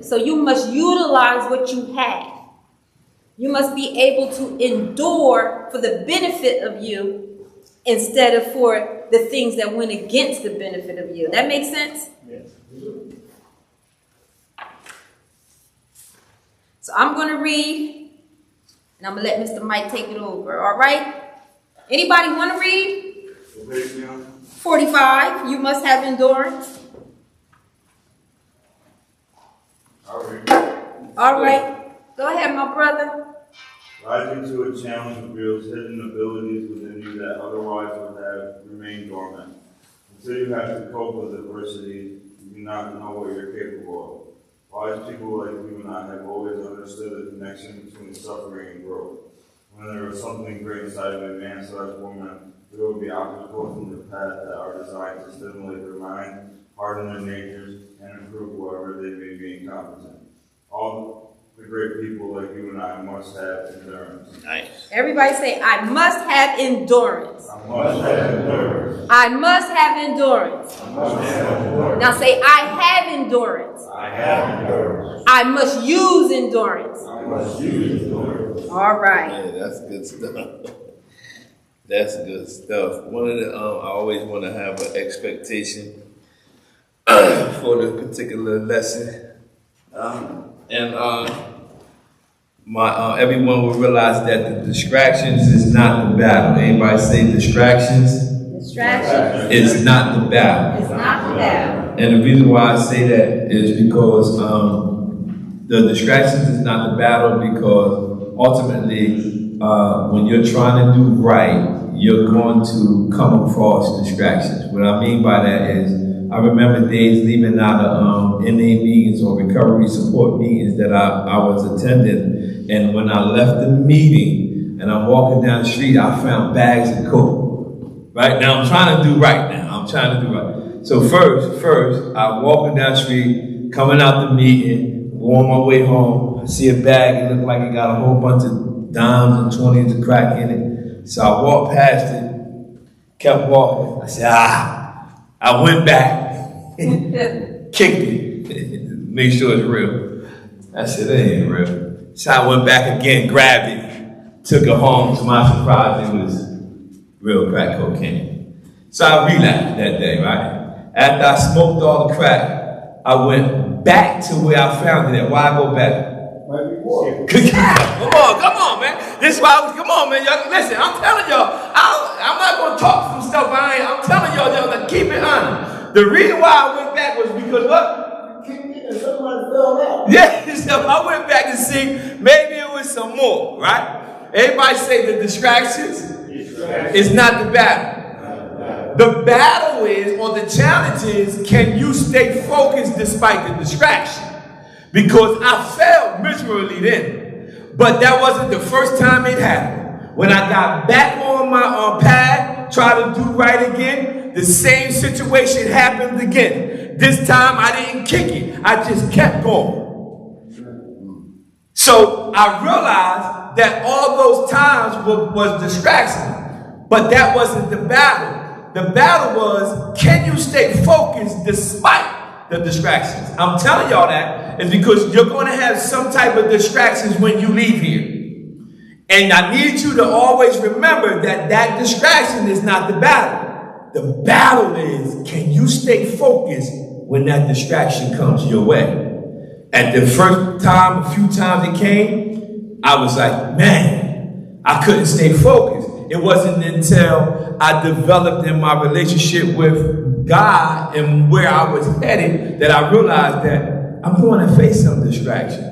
So you must utilize what you have. You must be able to endure for the benefit of you instead of for the things that went against the benefit of you. That makes sense? Yes. So I'm going to read, and I'm going to let Mr. Mike take it over. All right? Anybody want to read? 45. You must have endurance. All right. Go ahead, my brother. Rising to a challenge reveals hidden abilities within you that otherwise would have remained dormant. Until you have to cope with adversity, you do not know what you're capable of. Wise people like you and I have always understood the connection between suffering and growth. When there is something great inside of a man/woman, there will be obstacles in the path that are designed to stimulate their mind, harden their natures, and improve wherever they may be incompetent. All the great people like you and I must have endurance. Nice. Everybody say, I must have endurance. I must have endurance. I must have endurance. I must have endurance. Now say, I have endurance. I have endurance. I must use endurance. I must use endurance. All right. Yeah, that's good stuff. That's good stuff. One of the I always want to have an expectation for the particular lesson, everyone will realize that the distractions is not the battle. Anybody say distractions? Distractions. It's not the battle. It's not the battle. And the reason why I say that is because the distractions is not the battle, because ultimately when you're trying to do right, you're going to come across distractions. What I mean by that is, I remember days leaving out of NA meetings or recovery support meetings that I was attending, and when I left the meeting and I'm walking down the street, I found bags of coke. Right now, I'm trying to do right now. So first, I'm walking down the street, coming out the meeting, on my way home, I see a bag, it looked like it got a whole bunch of dimes and 20s of crack in it. So I walked past it, kept walking. I said, I went back, kicked it, make sure it's real. I said, that ain't real. So I went back again, grabbed it, took it home. To my surprise, it was real crack cocaine. So I relapsed that day, right? After I smoked all the crack, I went back to where I found it at. Why I go back? Come on, man. This is why come on, man. Y'all, listen, I'm telling y'all, I'm not going to talk some stuff I'm telling y'all to keep it honest. The reason why I went back was because what? Somebody fell out. Yeah, so I went back to see maybe it was some more, right? Everybody say the distractions is not the battle. The battle is, or the challenge is, can you stay focused despite the distraction? Because I failed miserably then. But that wasn't the first time it happened. When I got back on my path, try to do right again, the same situation happened again. This time I didn't kick it. I just kept going. So I realized that all those times was distraction. But that wasn't the battle. The battle was, can you stay focused despite the distractions? I'm telling y'all that is because you're going to have some type of distractions when you leave here. And I need you to always remember that distraction is not the battle. The battle is, can you stay focused when that distraction comes your way? At the first time, a few times it came, I was like, man, I couldn't stay focused. It wasn't until I developed in my relationship with God and where I was headed that I realized that I'm going to face some distractions.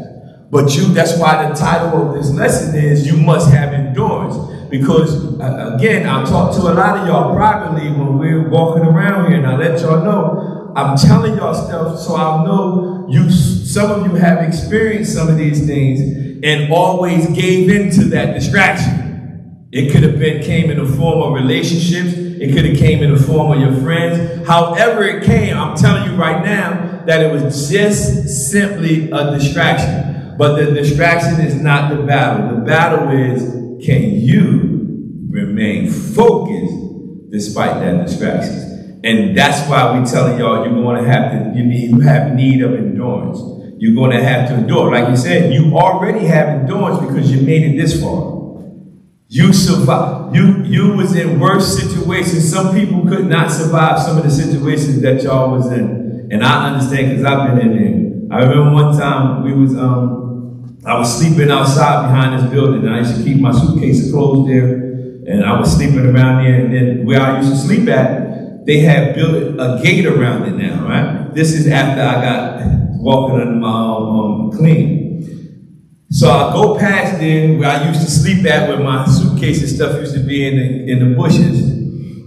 But that's why the title of this lesson is, you must have endurance. Because again, I talked to a lot of y'all privately when we were walking around here, and I let y'all know, I'm telling y'all stuff so I know some of you have experienced some of these things and always gave into that distraction. It could have came in the form of relationships. It could have came in the form of your friends. However it came, I'm telling you right now that it was just simply a distraction. But the distraction is not the battle. The battle is, can you remain focused despite that distractions? And that's why we telling y'all you have need of endurance. you're going to have to endure. Like you said, you already have endurance because you made it this far. You survived. You was in worse situations. Some people could not survive some of the situations that y'all was in. And I understand because I've been in there. I remember one time I was sleeping outside behind this building, and I used to keep my suitcase of clothes there, and I was sleeping around there, and then where I used to sleep at, they had built a gate around it now, right? This is after I got walking on my clean. So I go past there where I used to sleep at, where my suitcase and stuff used to be in the bushes.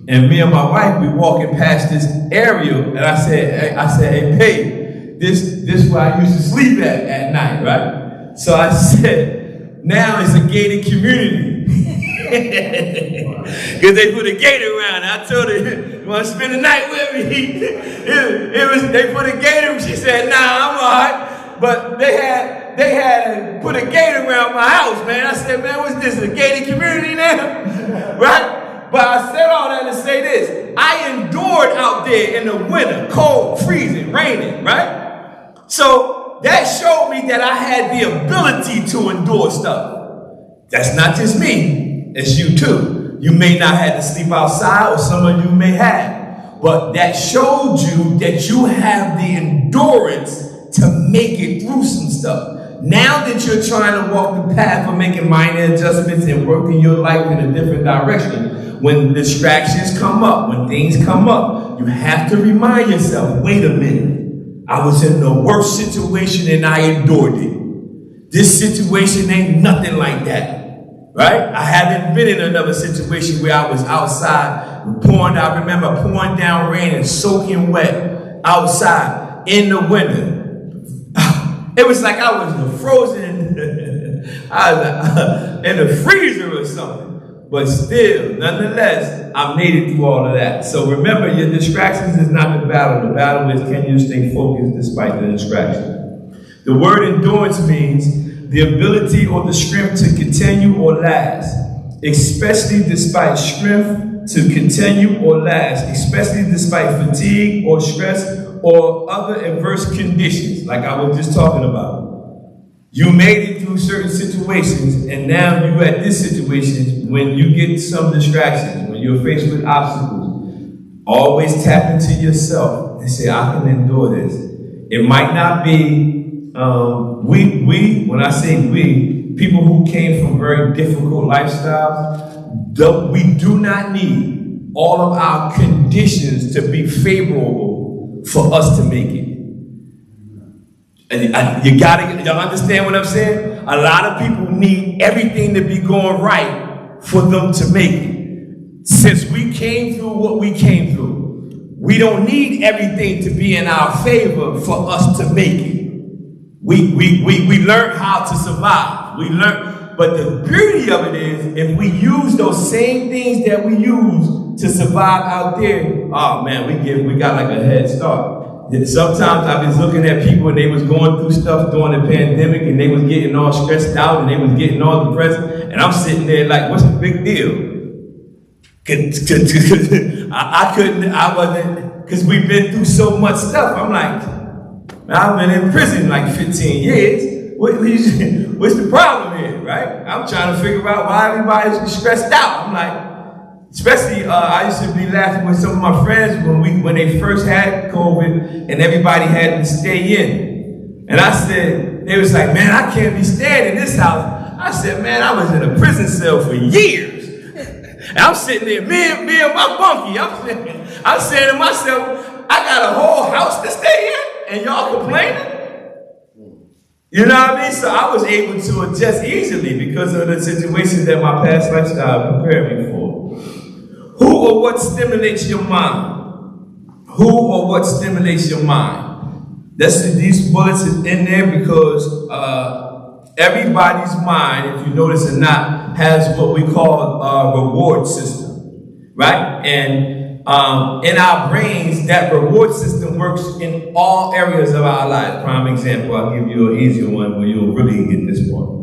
And me and my wife, we walking past this area, and I said, hey, babe, this where I used to sleep at night, right? So I said, now it's a gated community. Because they put a gate around it. I told her, you want to spend the night with me? They put a gate around. She said, nah, I'm all right. But they had put a gate around my house, man. I said, man, what's this, a gated community now? Right? But I said all that to say this. I endured out there in the winter, cold, freezing, raining, right? So that showed me that I had the ability to endure stuff. That's not just me, it's you too. You may not have to sleep outside, or some of you may have. But that showed you that you have the endurance to make it through some stuff. Now that you're trying to walk the path of making minor adjustments and working your life in a different direction, when distractions come up, when things come up, you have to remind yourself, wait a minute, I was in the worst situation and I endured it. This situation ain't nothing like that, right? I haven't been in another situation where I was outside, I remember pouring down rain and soaking wet outside in the winter. It was like I was frozen in the freezer or something. But still, nonetheless, I made it through all of that. So remember, your distractions is not the battle. The battle is, can you stay focused despite the distraction? The word endurance means the ability or the strength to continue or last, especially despite strength to continue or last, especially despite fatigue or stress or other adverse conditions, like I was just talking about. You made it through certain situations, and now you're at this situation when you get some distractions, when you're faced with obstacles. Always tap into yourself and say, I can endure this. It might not be, when I say we, people who came from very difficult lifestyles, we do not need all of our conditions to be favorable for us to make it. And y'all understand what I'm saying? A lot of people need everything to be going right for them to make it. Since we came through what we came through, we don't need everything to be in our favor for us to make it. We learned how to survive. But the beauty of it is, if we use those same things that we use to survive out there, oh man, we got like a head start. Sometimes I was looking at people and they was going through stuff during the pandemic and they was getting all stressed out and they was getting all depressed, and I'm sitting there like, what's the big deal? I wasn't, because we've been through so much stuff. I'm like, I've been in prison like 15 years. What's the problem here, right? I'm trying to figure out why everybody's stressed out. I'm like, especially, I used to be laughing with some of my friends when they first had COVID and everybody had to stay in. And I said, they was like, man, I can't be staying in this house. I said, man, I was in a prison cell for years. And I'm sitting there, me and my bunkie, I'm saying to myself, I got a whole house to stay in and y'all complaining? You know what I mean? So I was able to adjust easily because of the situations that my past lifestyle prepared me for. Who or what stimulates your mind? Who or what stimulates your mind? These bullets is in there because everybody's mind, if you notice or not, has what we call a reward system, right? And in our brains, that reward system works in all areas of our life. Prime example, I'll give you an easier one where you'll really get this one.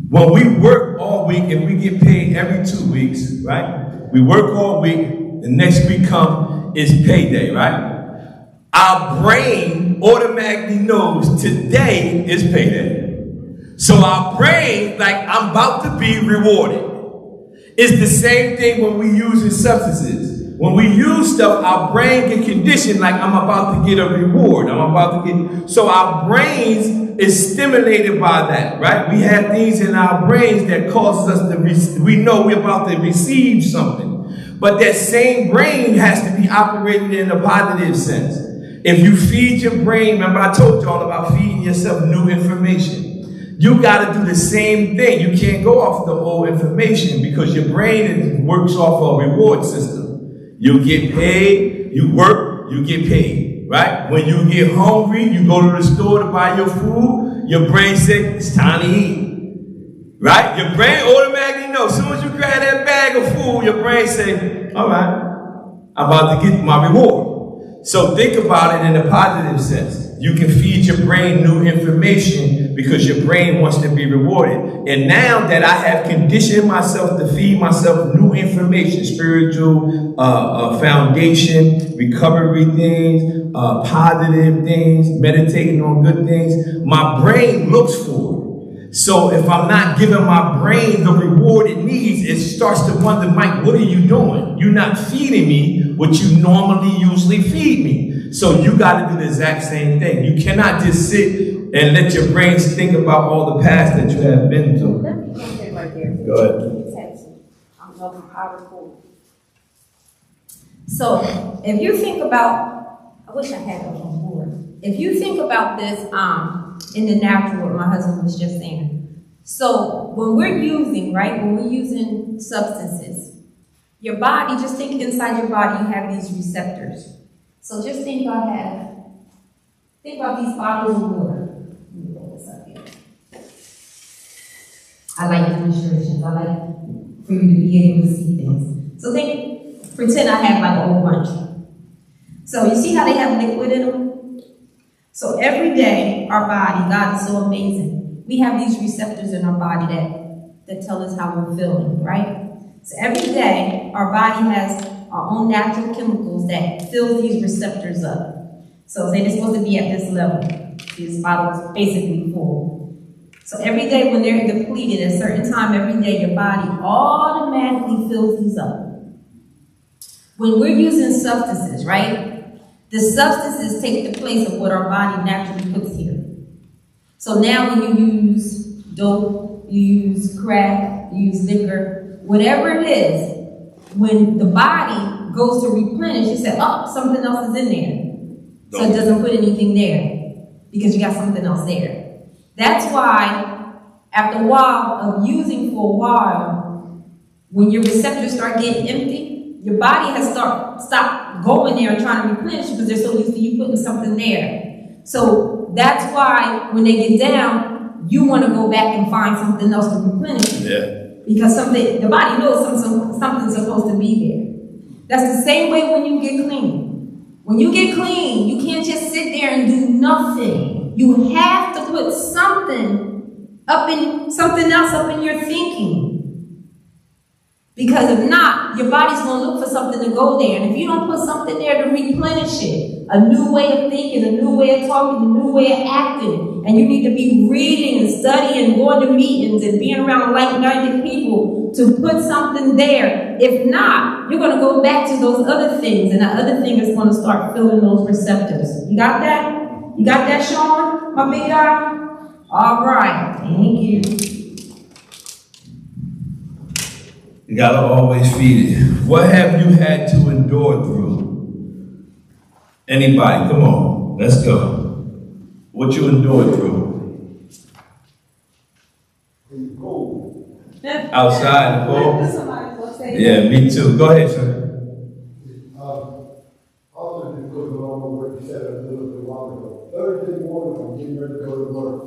When we work all week and we get paid every 2 weeks, right? We work all week, the next week is payday, right? Our brain automatically knows today is payday. So our brain, like I'm about to be rewarded. It's the same thing when we use substances. When we use stuff, our brain get conditioned like I'm about to get a reward. So our brains is stimulated by that, right? We have things in our brains that causes us to, we know we're about to receive something. But that same brain has to be operated in a positive sense. If you feed your brain, remember I told y'all about feeding yourself new information. You got to do the same thing. You can't go off the old information because your brain works off a reward system. You get paid, you work, you get paid, right? When you get hungry, you go to the store to buy your food, your brain says, it's time to eat, right? Your brain automatically knows. As soon as you grab that bag of food, your brain says, all right, I'm about to get my reward. So think about it in a positive sense. You can feed your brain new information because your brain wants to be rewarded. And now that I have conditioned myself to feed myself new information, spiritual foundation, recovery things, positive things, meditating on good things, my brain looks for it. So if I'm not giving my brain the reward it needs, it starts to wonder, Mike, what are you doing? You're not feeding me what you normally usually feed me. So you got to do the exact same thing. You cannot just sit and let your brains think about all the past that you have been through. Let me jump in right there. Go ahead. I'm helping PowerPoint. So if you think about, I wish I had it on board. If you think about this in the natural, what my husband was just saying. So when we're using, right, when we're using substances, your body, just think inside your body, you have these receptors. So just think about these bottles of water. Let me pull this up here. I like demonstrations. I like for you to be able to see things. So pretend I have like a whole bunch. So you see how they have liquid in them? So every day, our body, God is so amazing. We have these receptors in our body that tell us how we're feeling, right? So every day, our body has our own natural chemicals that fill these receptors up. So say they're supposed to be at this level. This bottle is basically full. So every day when they're depleted, at a certain time every day, your body automatically fills these up. When we're using substances, right? The substances take the place of what our body naturally puts here. So now when you use dope, you use crack, you use liquor, whatever it is, when the body goes to replenish, you say, oh, something else is in there. So it doesn't put anything there because you got something else there. That's why after a while of using for a while, when your receptors start getting empty, your body has stopped going there and trying to replenish because they're so used to you putting something there. So that's why when they get down, you want to go back and find something else to replenish. Yeah. Because the body knows something's supposed to be there. That's the same way when you get clean. When you get clean, you can't just sit there and do nothing. You have to put something else up in your thinking. Because if not, your body's going to look for something to go there. And if you don't put something there to replenish it, a new way of thinking, a new way of talking, a new way of acting, and you need to be reading and studying, going to meetings and being around like-minded people to put something there. If not, you're going to go back to those other things, and that other thing is going to start filling those receptors. You got that? You got that, Sean, my big guy? All right. Thank you. You gotta always feed it. What have you had to endure through? Anybody, come on, let's go. What you endured through? In cold. Outside the cold? Yeah, me too. Go ahead, sir. Also, just goes along with what you said a little bit while ago. Thursday morning, I'm getting ready to go to work.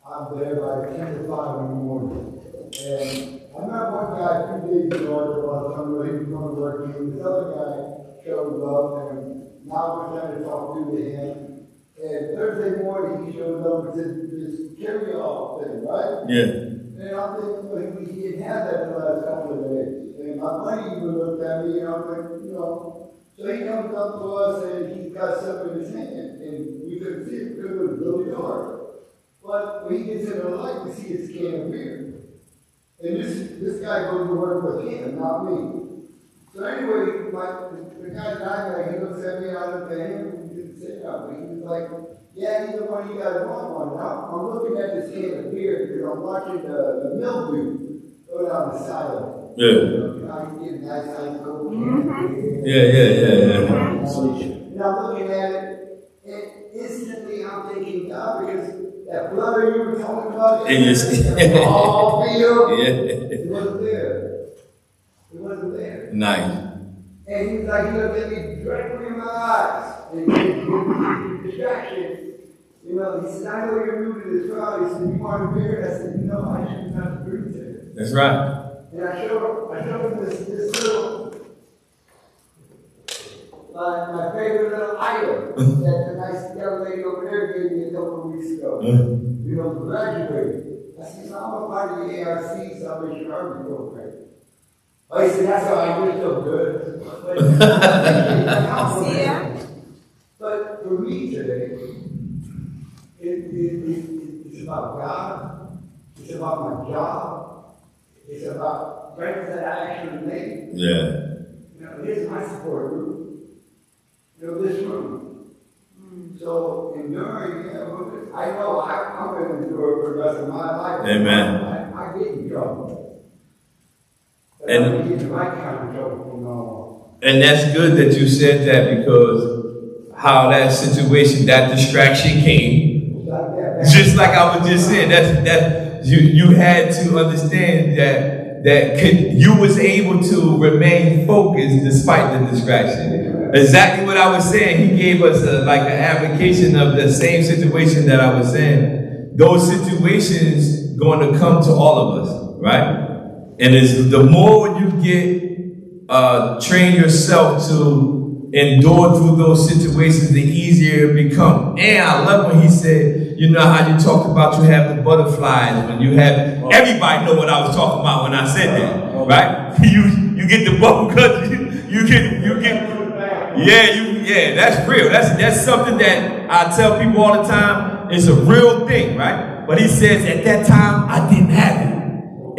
I'm there like 10 to 5 in the morning. And I met one guy 2 days ago at the bus, he was going to work, and this other guy shows up, and now we're trying to talk to him. And Thursday morning, he shows up with this carry-off thing, right? Yeah. And I'm thinking, well, he didn't have that the last couple of days. And my buddy even looked at me, and I'm like, So he comes up to us and he's got something in his hand, and we couldn't see it because it was really dark. But when he gets in the light, we see his can of beer. And this guy goes to work with him, not me. So anyway, the guy died, he looks at me, I look at him, he didn't say nothing. He was like, yeah, either one of you guys want one. Now, I'm looking at this can of beer because I'm watching the mildew go down the side of it. Yeah. You know, you get a nice ice cold can. Yeah. And I'm looking at it, and instantly I'm thinking, God, because that brother you were talking about, all feel, it wasn't there. It wasn't there. Nice. And he was like, he looked at me directly in my eyes. And he was distraction. You know, he said, I know you're new to this crowd. He said, you want a beer? I said, you know, I shouldn't have to drink it. That's right. And I showed him this little, my favorite little item that the nice young lady over there gave me a couple of weeks ago. You know, graduated. I said, I'm a part of the ARC Salvation Army program. Oh, he said, that's how I do it so good. But for me today, it's about God. It's about my job. It's about friends that I actually made. Yeah. You know, here's my support group. You know, this room. So, enduring, you know, I know I'm going to endure for the rest of my life. Amen. I get in trouble. But And- I'm getting the right kind of trouble from now on. And that's good that you said that, because how that situation, that distraction came, Like that. just like I was just saying, that you had to understand that you was able to remain focused despite the distraction. Exactly what I was saying. He gave us an application of the same situation that I was saying. Those situations going to come to all of us, right? And it's the more you get, train yourself to endure through those situations, the easier it becomes. And I love when he said, you know how you talked about you have the butterflies when you have, everybody know what I was talking about when I said that, right? You get the bubble cut, you get, yeah, that's real. That's something that I tell people all the time. It's a real thing, right? But he says at that time I didn't have it.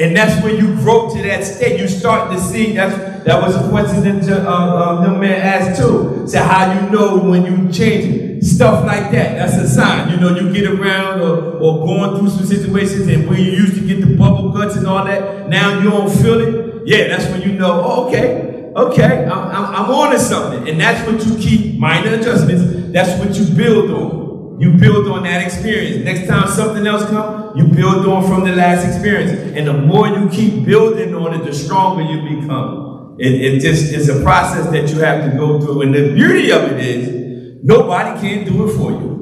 And that's when you grow to that state. You start to see, that was a question that young man asked too. So how you know when you change it? Stuff like that, that's a sign. You know, you get around or going through some situations, and where you used to get the bubble guts and all that, now you don't feel it. Yeah, that's when you know, oh, okay, I'm on to something. And that's what you keep, minor adjustments, that's what you build on. You build on that experience. Next time something else comes, you build on from the last experience. And the more you keep building on it, the stronger you become. It just is a process that you have to go through. And the beauty of it is, nobody can do it for you.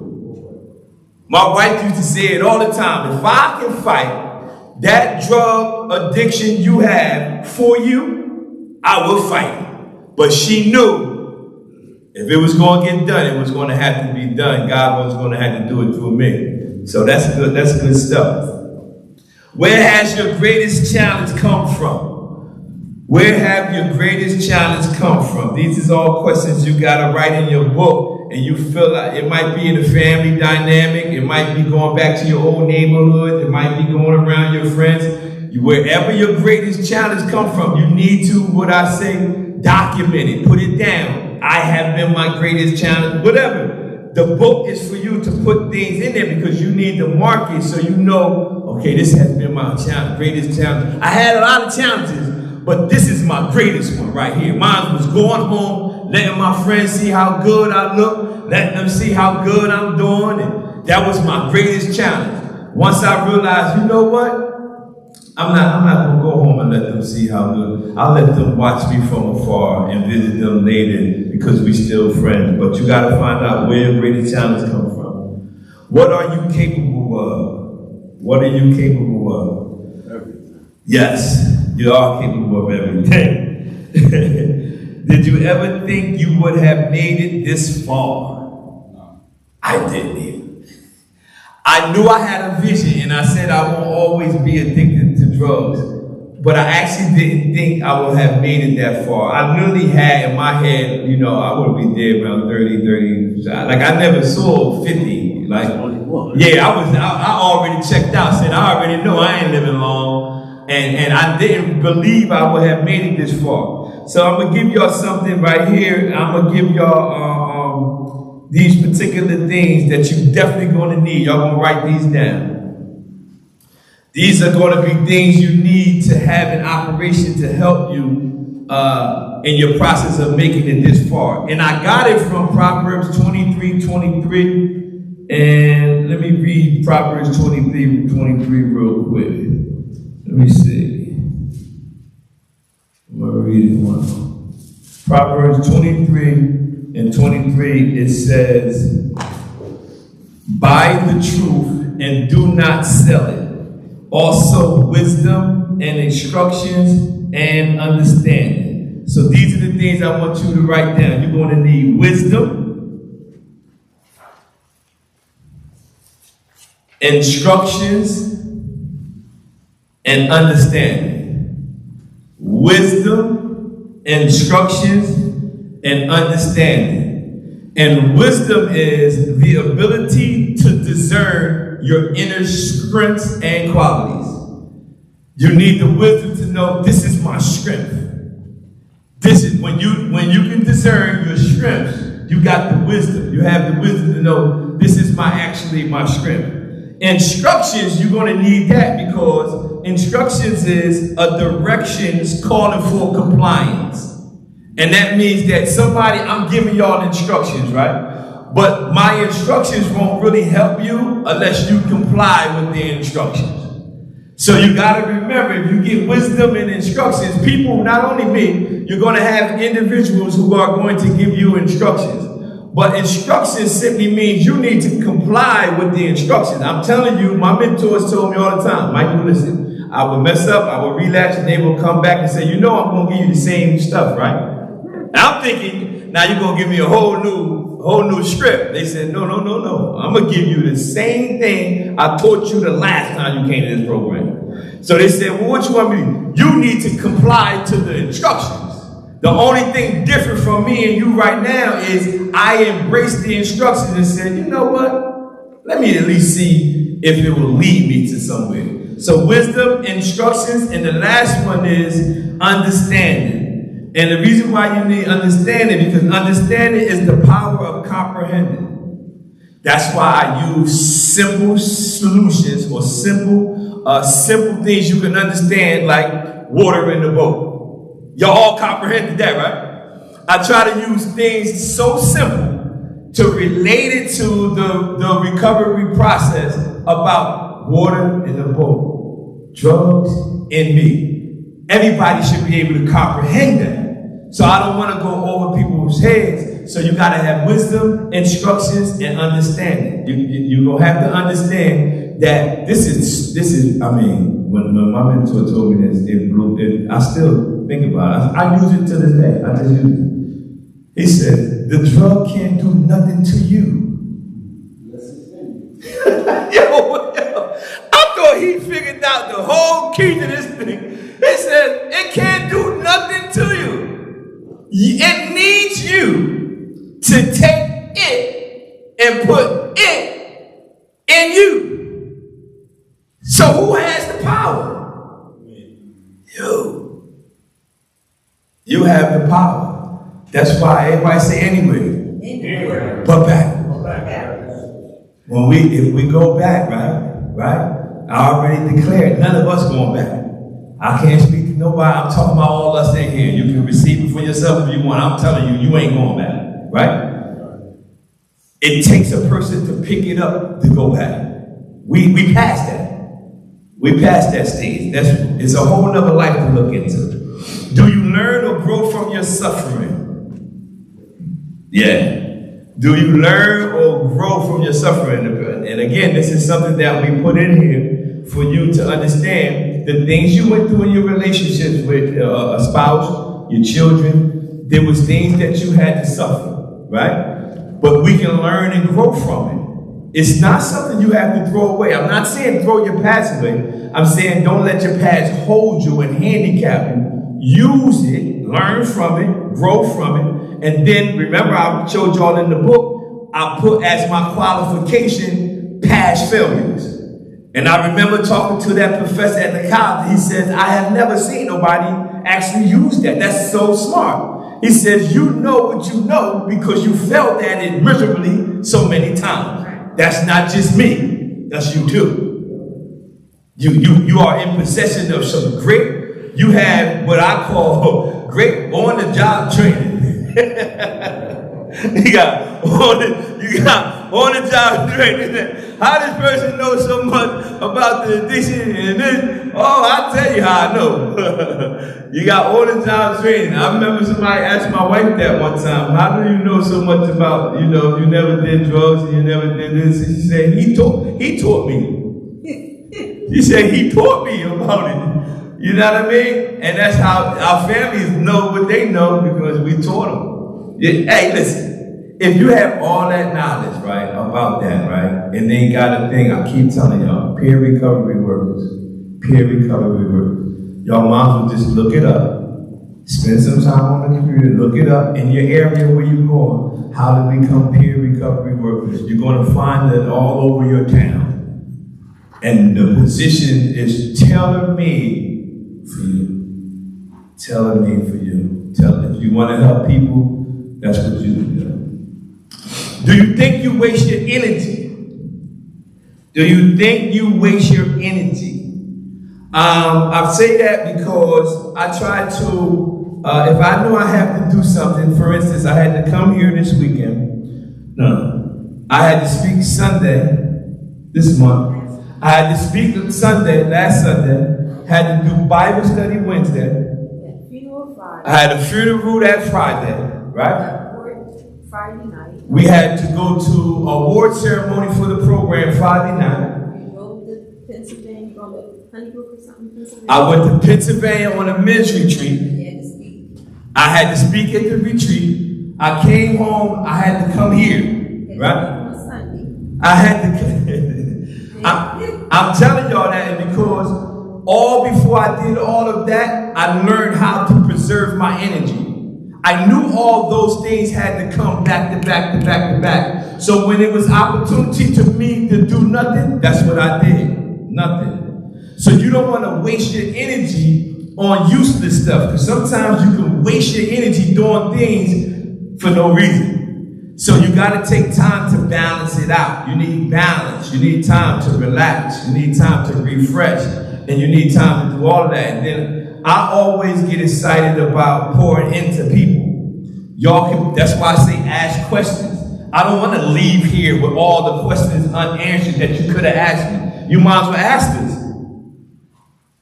My wife used to say it all the time. If I can fight that drug addiction you have for you, I will fight it. But she knew if it was going to get done, it was going to have to be done. God was going to have to do it through me. So that's good stuff. Where has your greatest challenge come from? Where have your greatest challenge come from? These is all questions you got to write in your book, and you feel like it might be in a family dynamic. It might be going back to your old neighborhood. It might be going around your friends. Wherever your greatest challenge come from, you need to, what I say, document it, put it down. I have been my greatest challenge, whatever. The book is for you to put things in there because you need to mark it so you know, okay, this has been my greatest challenge. I had a lot of challenges, but this is my greatest one right here. Mine was going home, letting my friends see how good I look, letting them see how good I'm doing, and that was my greatest challenge. Once I realized, you know what? I'm not going to go home and let them see how good. I'll let them watch me from afar and visit them later because we still friends. But you got to find out where your greatest challenge come from. What are you capable of? What are you capable of? Everything. Yes, you are capable of everything. Did you ever think you would have made it this far? No. I didn't even. I knew I had a vision, and I said I won't always be addicted to drugs. but I actually didn't think I would have made it that far. I literally had in my head, you know, I would be dead around 30. Like I never saw 50. Like, yeah, I already checked out. Said I already know I ain't living long, and I didn't believe I would have made it this far. So I'm gonna give y'all something right here. I'm gonna give y'all these particular things that you definitely gonna need. Y'all gonna write these down. These are going to be things you need to have in operation to help you in your process of making it this far. And I got it from Proverbs 23:23. And let me read Proverbs 23 real quick. Let me see. I'm going to read it one. Proverbs 23:23, it says, buy the truth and do not sell it. Also wisdom and instructions and understanding. So these are the things I want you to write down. You're going to need wisdom, instructions, and understanding. Wisdom, instructions, and understanding. And wisdom is the ability to discern your inner strengths and qualities. You need the wisdom to know this is my strength. This is when you can discern your strengths, you got the wisdom. You have the wisdom to know this is my strength. Instructions, you're going to need that because instructions is a directions calling for compliance. And that means that I'm giving y'all instructions, right? But my instructions won't really help you unless you comply with the instructions. So you got to remember, if you get wisdom and instructions, people, not only me, you're going to have individuals who are going to give you instructions. But instructions simply means you need to comply with the instructions. I'm telling you, my mentors told me all the time, Michael, listen, I would mess up, I would relapse, and they will come back and say, you know, I'm going to give you the same stuff, right? And I'm thinking, now you're going to give me a whole new script. They said, no. I'm going to give you the same thing I taught you the last time you came to this program. So they said, well, what you want me to do? You need to comply to the instructions. The only thing different from me and you right now is I embraced the instructions and said, you know what? Let me at least see if it will lead me to somewhere. So wisdom, instructions, and the last one is understanding. And the reason why you need understanding, because understanding is the power of comprehending. That's why I use simple solutions or simple things you can understand, like water in the boat. Y'all all comprehended that, right? I try to use things so simple to relate it to the recovery process about water in the boat, drugs in me. Everybody should be able to comprehend that. So I don't want to go over people's heads. So you got to have wisdom, instructions, and understanding. You're going to have to understand that this is, I mean, when my mentor told me this, it blew, I still think about it. I use it to this day. I just use it. He said, the drug can't do nothing to you. Yo, I thought he figured out the whole key to this thing. He said, it can't do nothing to you. It needs you to take it and put it in you. So who has the power? You. You have the power. That's why everybody say anywhere. But back. If we go back, right? I already declared none of us going back. I can't speak to nobody. I'm talking about all us in here. You can receive it for yourself if you want. I'm telling you, you ain't going back, right? It takes a person to pick it up to go back. We passed that. We passed that stage. It's a whole nother life to look into. Do you learn or grow from your suffering? Yeah. Do you learn or grow from your suffering? And again, this is something that we put in here for you to understand the things you went through in your relationships with a spouse, your children. There was things that you had to suffer, right? But we can learn and grow from it. It's not something you have to throw away. I'm not saying throw your past away. I'm saying don't let your past hold you and handicap you. Use it, learn from it, grow from it, and then remember I showed y'all in the book, I put as my qualification past failures. And I remember talking to that professor at the college. He says, I have never seen nobody actually use that. That's so smart. He says, you know what you know because you felt at it miserably so many times. That's not just me. That's you too. You are in possession of some great, you have what I call great on-the-job training. You got on-the-job training. How this person knows so much about the addiction and this? Oh, I'll tell you how I know. You got on-the-job training. I remember somebody asked my wife that one time. How do you know so much about, you never did drugs and you never did this? And she said, he taught me. She said, he taught me about it. You know what I mean? And that's how our families know what they know because we taught them. Yeah, hey, listen, if you have all that knowledge, right, about that, right, and then got a thing, I keep telling y'all, peer recovery workers, y'all might as well just look it up. Spend some time on the computer, look it up in your area where you're going, how to become peer recovery workers. You're going to find it all over your town. And the position is tailor-made for you. Tailor-made for you. If you want to help people, that's what you do. Do you think you waste your energy? Do you think you waste your energy? I say that because I try to, if I know I have to do something, for instance, I had to come here this weekend. No, I had to speak Sunday, this month. I had to speak last Sunday, had to do Bible study Wednesday. I had a funeral that Friday, right? Friday night. We had to go to award ceremony for the program Friday night. You go to Pennsylvania, go to Honeybrook or something, Pennsylvania? I went to Pennsylvania on a men's retreat. You had to speak. I had to speak at the retreat. I came home, I had to come here, right? On Sunday. I had to I'm telling y'all that because all before I did all of that, I learned how to preserve my energy. I knew all those things had to come back to back to back to back. So when it was opportunity to me to do nothing, that's what I did. Nothing. So you don't want to waste your energy on useless stuff because sometimes you can waste your energy doing things for no reason. So you got to take time to balance it out. You need balance. You need time to relax. You need time to refresh. And you need time to do all of that. And then I always get excited about pouring into people. Y'all can, that's why I say ask questions. I don't want to leave here with all the questions unanswered that you could have asked me. You might as well ask this.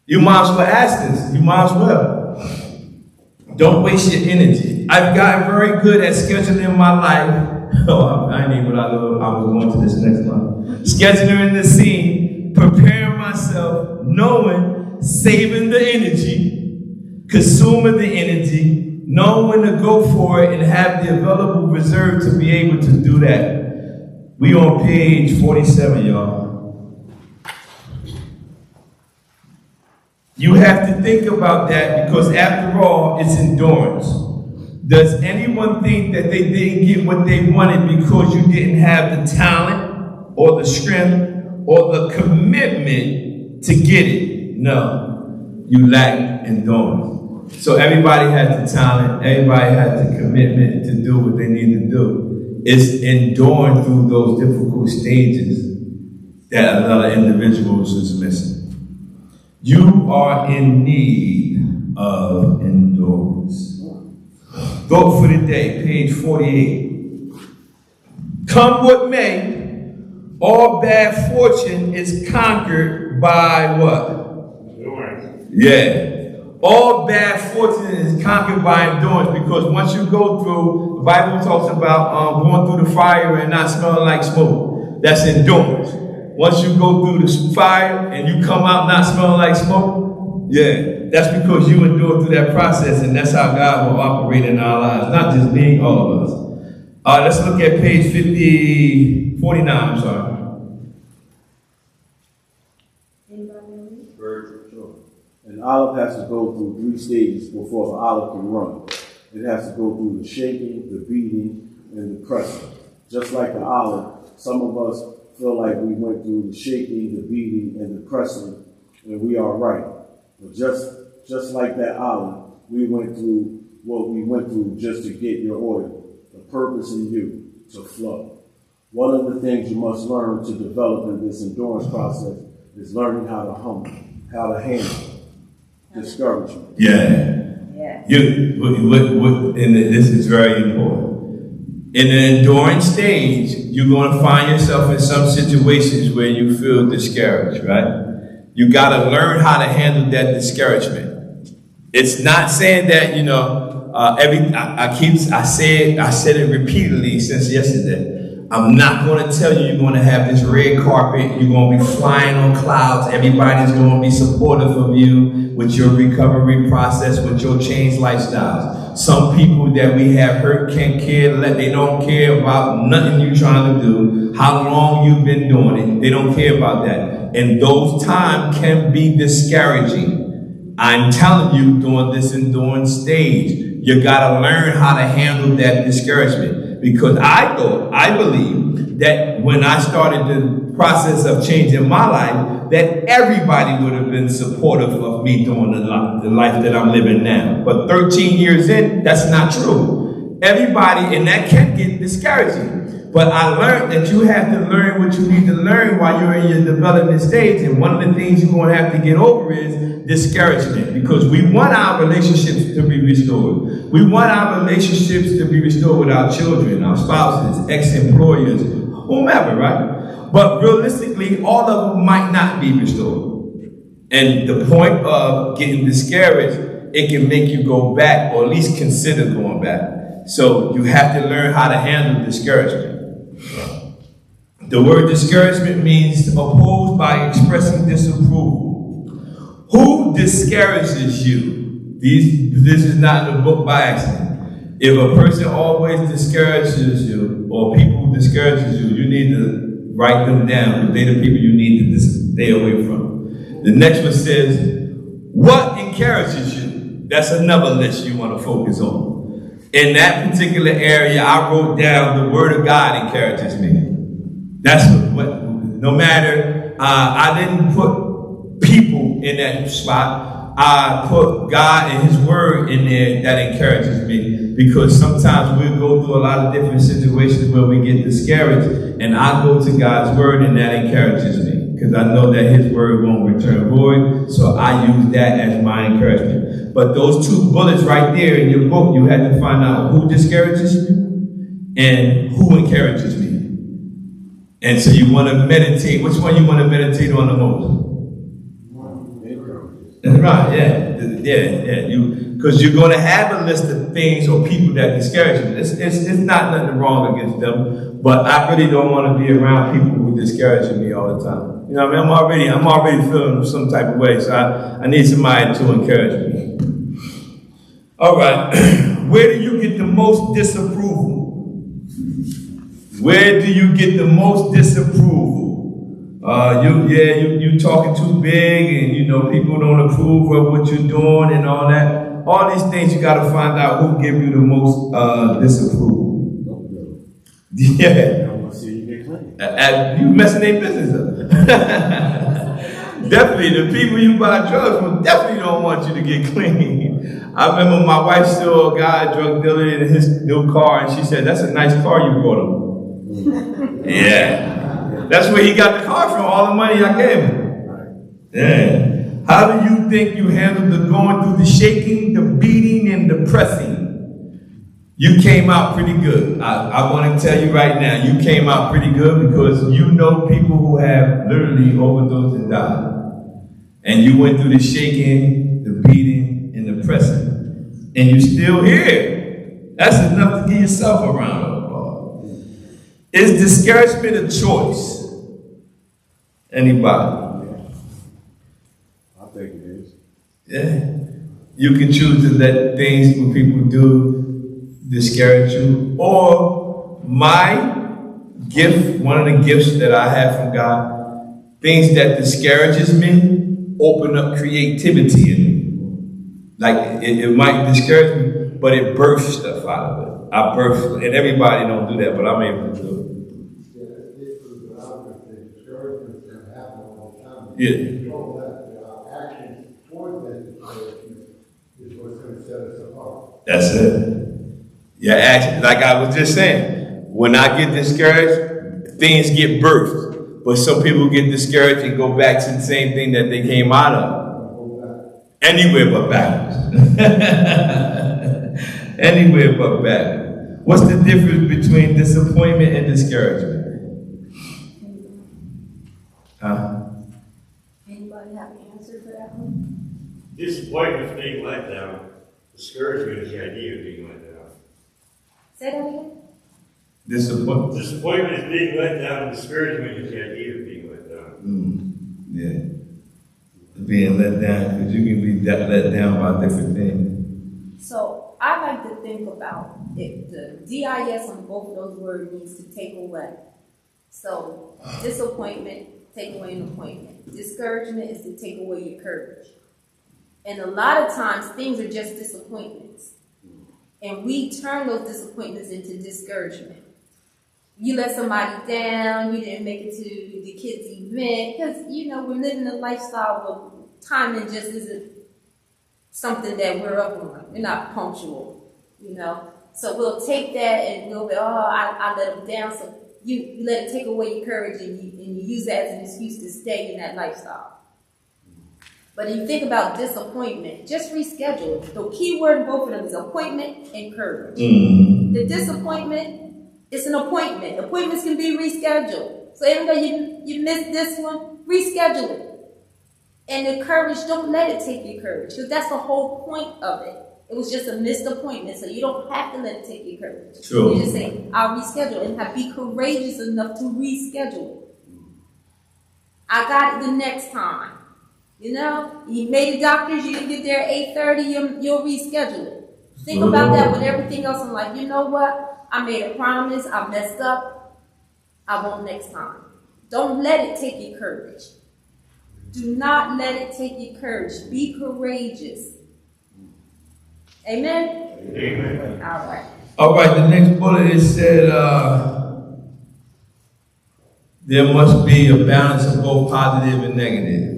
You might as well ask this. You might as well. Don't waste your energy. I've gotten very good at scheduling my life. Oh, I ain't even what I was going to this next month. Scheduling the scene, preparing myself, knowing, saving the energy, consuming the energy, knowing when to go for it, and have the available reserve to be able to do that. We on page 47, y'all. You have to think about that because after all, it's endurance. Does anyone think that they didn't get what they wanted because you didn't have the talent or the strength or the commitment to get it? No, you lack endurance. So everybody has the talent, everybody has the commitment to do what they need to do. It's enduring through those difficult stages that another individual is missing. You are in need of endurance. Vote for the day, page 48. Come what may, all bad fortune is conquered by what? Endurance. Yeah. All bad fortune is conquered by endurance because once you go through, the Bible talks about going through the fire and not smelling like smoke. That's endurance. Once you go through the fire and you come out not smelling like smoke, yeah, that's because you endure through that process, and that's how God will operate in our lives, not just me, all of us. Let's look at page 49, I'm sorry. Sure. An olive has to go through 3 stages before an olive can run. It has to go through the shaking, the beating, and the pressing. Just like the olive, some of us feel like we went through the shaking, the beating, and the pressing, and we are right. But just like that olive, we went through what we went through just to get your oil, the purpose in you to flow. One of the things you must learn to develop in this endurance process is learning how to humble, how to handle discouragement. Yeah. And this is very important. In the enduring stage, you're going to find yourself in some situations where you feel discouraged, right? You got to learn how to handle that discouragement. It's not saying that, I said it repeatedly since yesterday. I'm not going to tell you you're going to have this red carpet. You're going to be flying on clouds. Everybody's going to be supportive of you with your recovery process, with your changed lifestyles. Some people that we have hurt can't care. They don't care about nothing you're trying to do, how long you've been doing it. They don't care about that. And those times can be discouraging. I'm telling you, during this enduring stage, you got to learn how to handle that discouragement. Because I believe that when I started the process of changing my life, that everybody would have been supportive of me doing the life that I'm living now. But 13 years in, that's not true. Everybody, and that can get discouraging. But I learned that you have to learn what you need to learn while you're in your development stage. And one of the things you're going to have to get over is discouragement. Because we want our relationships to be restored. We want our relationships to be restored with our children, our spouses, ex-employers, whomever, right? But realistically, all of them might not be restored. And the point of getting discouraged, it can make you go back, or at least consider going back. So you have to learn how to handle discouragement. The word discouragement means opposed by expressing disapproval. Who discourages you? This is not in the book by accident. If a person always discourages you, or people discourages you, you need to write them down. They're the people you need to stay away from. The next one says, what encourages you? That's another list you want to focus on. In that particular area, I wrote down the word of God encourages me. That's what no matter, I didn't put people in that spot. I put God and his word in there that encourages me, because sometimes we'll go through a lot of different situations where we get discouraged, and I go to God's word and that encourages me, because I know that his word won't return void, so I use that as my encouragement. But those 2 bullets right there in your book, you had to find out who discourages you and who encourages me. And so you want to meditate. Which one you want to meditate on the most? That's right, yeah. Because you're going to have a list of things or people that discourage you. It's not nothing wrong against them, but I really don't want to be around people who discourage me all the time. You know what I mean? I'm already feeling some type of way, so I need somebody to encourage me. All right, where do you get the most disapproval? Where do you get the most disapproval? You talking too big, and people don't approve of what you're doing and all that. All these things you got to find out who give you the most disapproval. Yeah, you messing their business up. Definitely, the people you buy drugs from definitely don't want you to get clean. I remember my wife saw a guy, a drug dealer, in his new car, and she said, "That's a nice car you brought him." Yeah, that's where he got the car from, all the money I gave him. Yeah. How do you think you handled the going through the shaking, the beating, and the pressing? You came out pretty good. I want to tell you right now, you came out pretty good, because you know people who have literally overdosed and died. And you went through the shaking, the beating, and the pressing. And you're still here. That's enough to give yourself a round of applause. Is discouragement a choice? Anybody? I think it is. Yeah. You can choose to let things when people do discourage you. Or my gift, one of the gifts that I have from God, things that discourages me open up creativity in me. Like it might discourage me, but it births stuff out of it. I birth, and everybody don't do that, but I'm able to do it. Yeah, it's the opposite. Discouragement can happen all the time. Yeah. Control that, our actions towards that discouragement is what's going to set us apart. That's it. Yeah, actually, like I was just saying, when I get discouraged, things get birthed. But some people get discouraged and go back to the same thing that they came out of. Anywhere but backwards. Anywhere but backwards. What's the difference between disappointment and discouragement? Huh? Anybody have an answer for that one? Disappointment is being let down. Discouragement is the idea of being let down. Say that again? Disappointment. Disappointment is being let down. Discouragement is the idea of being let down. Yeah. Being let down, because you can be let down by different things. So I like to think about it. The DIS on both of those words means to take away. So disappointment, take away an appointment. Discouragement is to take away your courage. And a lot of times things are just disappointments. And we turn those disappointments into discouragement. You let somebody down, you didn't make it to the kids' event, because, we're living a lifestyle where timing just isn't something that we're up on. We're not punctual, So we'll take that and we'll be, I let them down. So you let it take away your courage and you use that as an excuse to stay in that lifestyle. But if you think about disappointment, just reschedule. The key word in both of them is appointment and courage. Mm-hmm. The disappointment, it's an appointment. Appointments can be rescheduled. So even though you missed this one, reschedule it. And the courage, don't let it take your courage. Because that's the whole point of it. It was just a missed appointment. So you don't have to let it take your courage. Sure. You just say, I'll reschedule it. And be courageous enough to reschedule it. I got it the next time. You made the doctors, you didn't get there at 8:30, you'll reschedule it. Think about that with everything else in life. You know what? I made a promise, I messed up, I won't next time. Don't let it take your courage. Do not let it take your courage. Be courageous. Amen? Amen. All right. All right, the next bullet is said, there must be a balance of both positive and negative.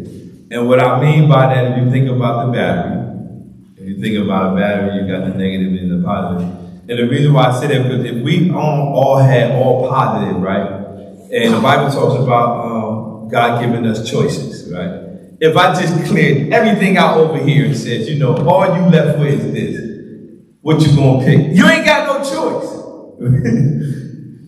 And what I mean by that, if you think about the battery, you got the negative and the positive. And the reason why I say that, because if we all had all positive, right? And the Bible talks about God giving us choices, right? If I just cleared everything out over here and says, all you left with is this, what you gonna pick? You ain't got no choice.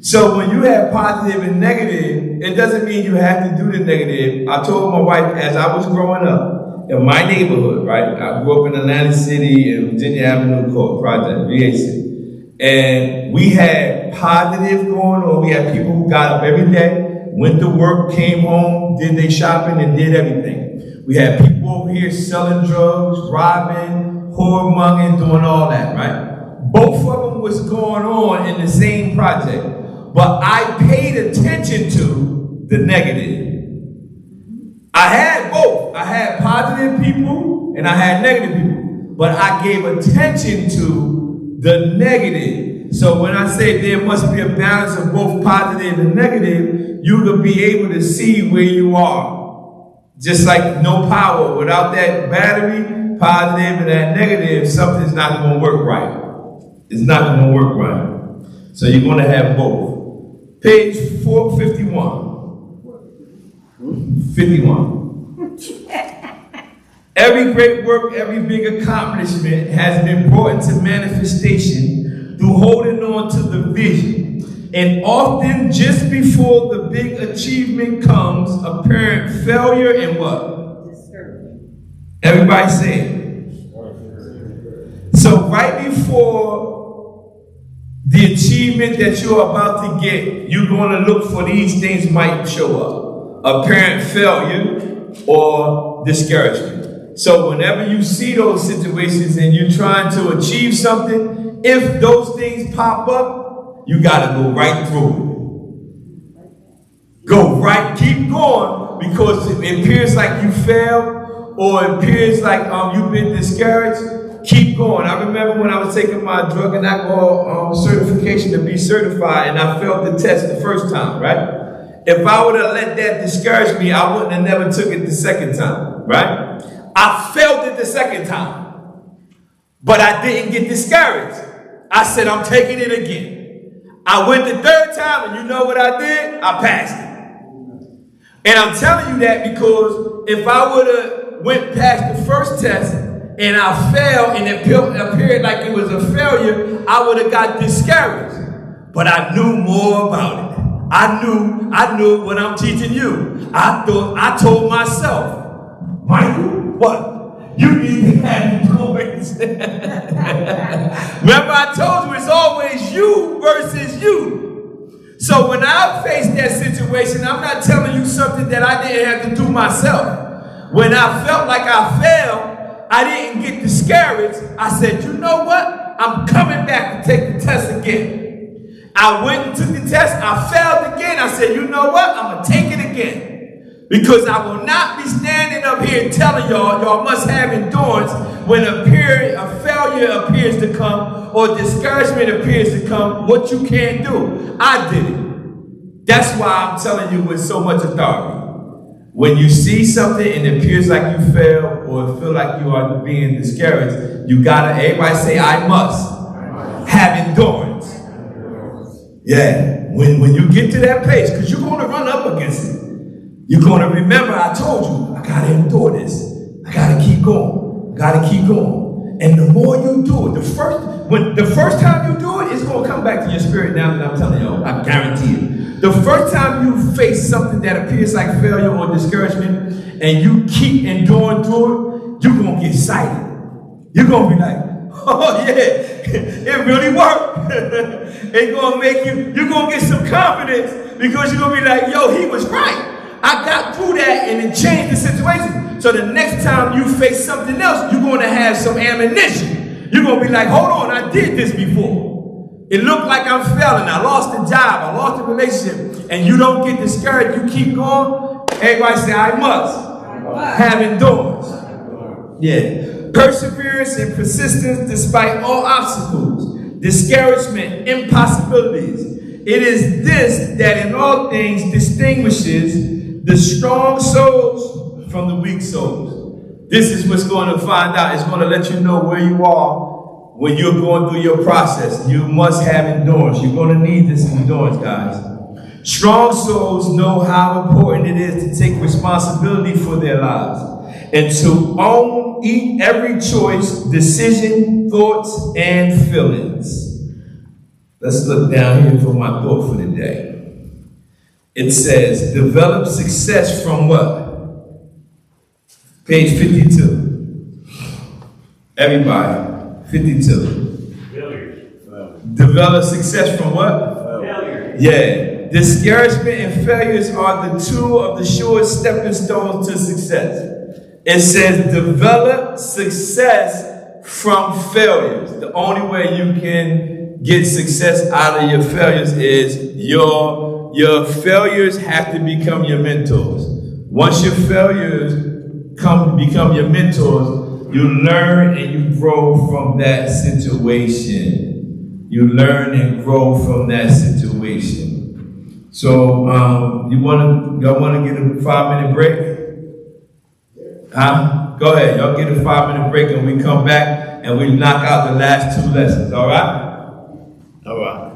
So when you have positive and negative, it doesn't mean you have to do the negative. I told my wife as I was growing up in my neighborhood, right? I grew up in Atlantic City in Virginia Avenue Court Project, VAC. And we had positive going on. We had people who got up every day, went to work, came home, did their shopping, and did everything. We had people over here selling drugs, robbing, whoremongering, doing all that, right? Both of them was going on in the same project. But I paid attention to the negative. I had both. I had positive people and I had negative people. But I gave attention to the negative. So when I say there must be a balance of both positive and negative, you could be able to see where you are. Just like no power. Without that battery, positive and that negative, something's not going to work right. It's not going to work right. So you're going to have both. Page 451. 51. Every great work, every big accomplishment has been brought into manifestation through holding on to the vision. And often just before the big achievement comes, apparent failure and what? Discouragement. Everybody say it. So right before the achievement that you're about to get, you're going to look for these things might show up. Apparent failure or discouragement. So whenever you see those situations and you're trying to achieve something, if those things pop up, you got to go right through it. Go right, keep going, because it appears like you failed or it appears like you've been discouraged, keep going. I remember when I was taking my drug and alcohol certification to be certified, and I failed the test the first time, right? If I would have let that discourage me, I wouldn't have never took it the second time, right? I failed it the second time, but I didn't get discouraged. I said, I'm taking it again. I went the third time, and you know what I did? I passed it. And I'm telling you that because if I would have went past the first test and I failed and it appeared like it was a failure, I would have got discouraged. But I knew more about it. I knew what I'm teaching you. I told myself, Michael, what? You need to have endurance. Remember, I told you it's always you versus you. So when I faced that situation, I'm not telling you something that I didn't have to do myself. When I felt like I failed, I didn't get discouraged. I said, you know what? I'm coming back to take the test again. I went and took the test. I failed again. I said, you know what? I'm going to take it again. Because I will not be standing up here telling y'all must have endurance when a failure appears to come or discouragement appears to come, what you can't do. I did it. That's why I'm telling you with so much authority. When you see something and it appears like you fail or feel like you are being discouraged, you gotta, everybody say, I must have endurance. Yeah, when you get to that place, because you're going to run up against it. You're going to remember, I told you, I got to endure this. I got to keep going. I got to keep going. And the more you do it, the first time you do it, it's going to come back to your spirit now that I'm telling you, I guarantee it. The first time you face something that appears like failure or discouragement and you keep enduring through it, you're going to get excited. You're going to be like, oh yeah, it really worked. It's going to make you're going to get some confidence because you're going to be like, yo, he was right. I got through that and it changed the situation. So the next time you face something else, you're going to have some ammunition. You're going to be like, hold on, I did this before. It looked like I'm failing. I lost the job. I lost the relationship. And you don't get discouraged. You keep going. Everybody say, I must have endurance. Yeah. Perseverance and persistence despite all obstacles, discouragement, impossibilities. It is this that in all things distinguishes the strong souls from the weak souls. This is what's going to find out. It's going to let you know where you are when you're going through your process. You must have endurance. You're going to need this endurance, guys. Strong souls know how important it is to take responsibility for their lives and to own every choice, decision, thoughts, and feelings. Let's look down here for my thought for the day. It says, develop success from what? Page 52. Everybody, 52. Failures. Develop success from what? Failures. Yeah. Discouragement and failures are the two of the surest stepping stones to success. It says, develop success from failures. The only way you can get success out of your failures is your failures have to become your mentors. Once your failures become your mentors, you learn and you grow from that situation. You learn and grow from that situation. So y'all want to get a 5-minute break? Huh? Go ahead. Y'all get a 5-minute break and we come back and we knock out the last 2 lessons. All right? All right.